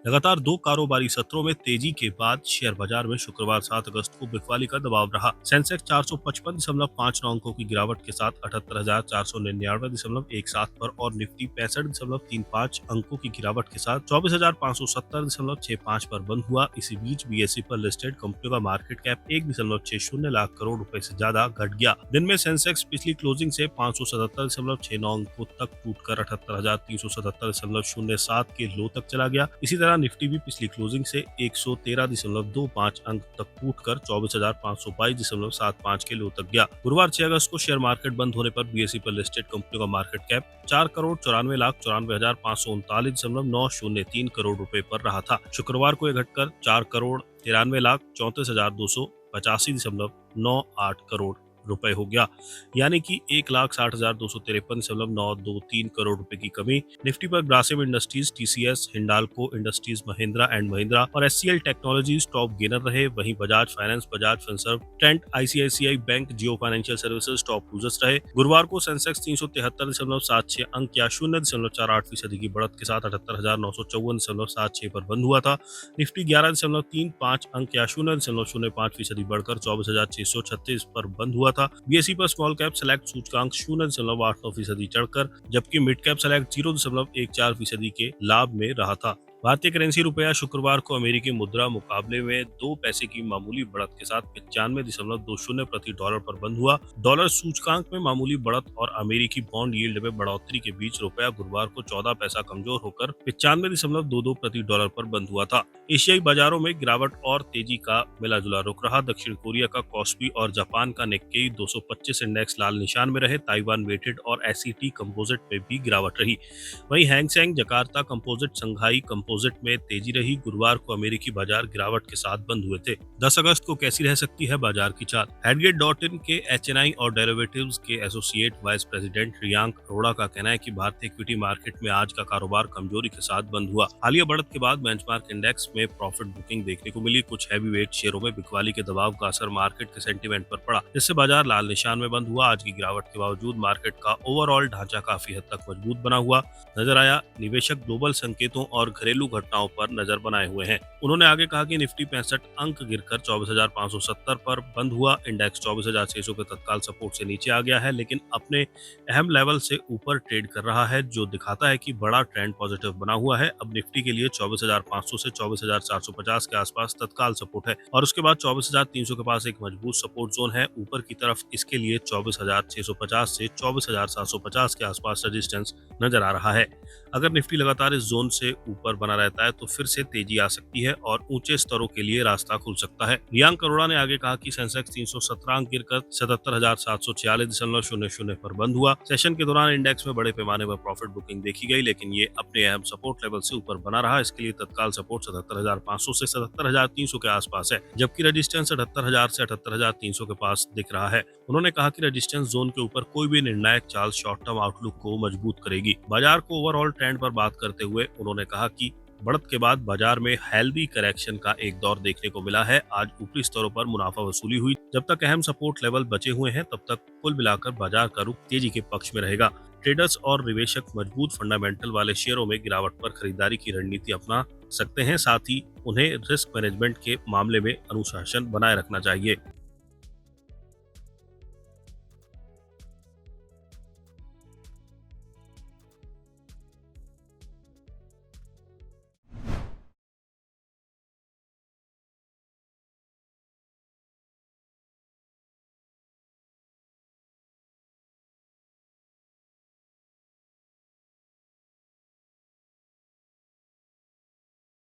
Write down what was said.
लगातार 2 कारोबारी सत्रों में तेजी के बाद शेयर बाजार में शुक्रवार 7 अगस्त को बिकवाली का दबाव रहा। सेंसेक्स 455.59 अंकों की गिरावट के साथ 78,499.17 पर और निफ्टी 65.35 अंकों की गिरावट के साथ 24,570.65 पर बंद हुआ। इसी बीच बीएसई पर लिस्टेड कंपनियों का मार्केट कैप 1.60 लाख करोड़ रुपए से ज्यादा घट गया। दिन में सेंसेक्स पिछली क्लोजिंग से 577.69 अंकों तक टूटकर 78,377.07 के लो तक चला गया। इसी तरह निफ्टी भी पिछली क्लोजिंग से 113.25 अंक तक टूटकर 24,522.75 के लो तक गया। गुरुवार 6 अगस्त को शेयर मार्केट बंद होने पर बीएसई पर लिस्टेड कंपनियों का मार्केट कैप 4,94,94,539.3 करोड़ रुपए पर रहा था। शुक्रवार को यह घटकर 4,93,34,285.98 करोड़ रुपए हो गया, यानी कि 1,60,253.923 करोड़ रुपए की कमी। निफ्टी पर Grasim Industries, TCS, Hindalco Industries, Mahindra and Mahindra और एचसीएल टेक्नोलॉजीज टॉप गेनर रहे। वहीं Bajaj Finance, Bajaj Finserv, Trent, ICICI Bank, Jio Financial Services top losers रहे। गुरुवार को सेंसेक्स 373.76 अंक या 0.48% की बढ़त के साथ 78,954.76 पर बंद हुआ था। निफ्टी 11.35 अंक या 0.05% बढ़कर 24,636 पर बंद हुआ था। बीएसई पर स्मॉल कैप सेलेक्ट सूचकांक 0.89% चढ़कर, जबकि मिड कैप सेलेक्ट 0.14% के लाभ में रहा था। भारतीय करेंसी रुपया शुक्रवार को अमेरिकी मुद्रा मुकाबले में 2 पैसे की मामूली बढ़त के साथ 95.20 प्रति डॉलर पर बंद हुआ। डॉलर सूचकांक में मामूली बढ़त और अमेरिकी बॉन्ड यील्ड में बढ़ोतरी के बीच रुपया गुरुवार को 14 पैसा कमजोर होकर 95.22 प्रति डॉलर पर बंद हुआ था। एशियाई बाजारों में गिरावट और तेजी का मिला-जुला रुख रहा। दक्षिण कोरिया का कॉस्पी और जापान का निक्केई 225 इंडेक्स लाल निशान में रहे। ताइवान वेटेड और एसईटी कंपोजिट में भी गिरावट रही। वहीं हैंगसेंग, जकार्ता कंपोजिट, संघाई कंपोजिट में तेजी रही। गुरुवार को अमेरिकी बाजार गिरावट के साथ बंद हुए थे। 10 अगस्त को कैसी रह सकती है बाजार की चाल? हेडगेट.इन के एचएनआई और डेरिवेटिव्स के एसोसिएट वाइस प्रेसिडेंट रियांक अरोड़ा का कहना है कि भारतीय इक्विटी मार्केट में आज का कारोबार कमजोरी के साथ बंद हुआ। हालिया बढ़त के बाद बेंचमार्क इंडेक्स में प्रॉफिट बुकिंग देखने को मिली। कुछ हैवीवेट शेयरों में बिकवाली के दबाव का असर मार्केट के सेंटीमेंट पर पड़ा, जिससे बाजार लाल निशान में बंद हुआ। आज की गिरावट के बावजूद मार्केट का ओवरऑल ढांचा काफी हद तक मजबूत बना हुआ नजर आया। निवेशक ग्लोबल संकेतों और घरेलू घटनाओं पर नजर बनाए हुए हैं। उन्होंने आगे कहा कि निफ्टी 65 अंक गिरकर 24,570 पर बंद हुआ। इंडेक्स 24,600 के तत्काल सपोर्ट से नीचे आ गया है, लेकिन अपने अहम लेवल से ऊपर ट्रेड कर रहा है, जो दिखाता है कि बड़ा ट्रेंड पॉजिटिव बना हुआ है। अब निफ्टी के लिए 24,500 से 24,450 के आसपास तत्काल सपोर्ट है और उसके बाद 24,300 के पास एक मजबूत सपोर्ट जोन है। ऊपर की तरफ इसके लिए 24,650 से 24,750 के आसपास रेजिस्टेंस नजर आ रहा है। अगर निफ्टी लगातार इस जोन से ऊपर बना रहता है तो फिर से तेजी आ सकती है और ऊंचे स्तरों के लिए रास्ता खुल सकता है। रियांक अरोड़ा ने आगे कहा कि सेंसेक्स 317 अंक गिरकर 77,746.00 पर बंद हुआ। सेशन के दौरान इंडेक्स में बड़े पैमाने पर प्रॉफिट बुकिंग देखी गई, लेकिन ये अपने अहम सपोर्ट लेवल से ऊपर बना रहा। इसके लिए तत्काल सपोर्ट 77,500 से 77,300 के आसपास है, जबकि रेजिस्टेंस 78,000 से 78,300 के पास दिख रहा है। उन्होंने कहा कि रेजिस्टेंस जोन के ऊपर कोई भी निर्णायक चाल शॉर्ट टर्म आउटलुक को मजबूत करेगी। बाजार को ओवरऑल ट्रेंड पर बात करते हुए उन्होंने कहा कि बढ़त के बाद बाजार में हेल्दी करेक्शन का एक दौर देखने को मिला है। आज ऊपरी स्तरों पर मुनाफा वसूली हुई। जब तक अहम सपोर्ट लेवल बचे हुए हैं, तब तक कुल मिलाकर बाजार का रुख तेजी के पक्ष में रहेगा। ट्रेडर्स और निवेशक मजबूत फंडामेंटल वाले शेयरों में गिरावट पर खरीदारी की रणनीति अपना सकते हैं। साथ ही उन्हें रिस्क मैनेजमेंट के मामले में अनुशासन बनाए रखना चाहिए।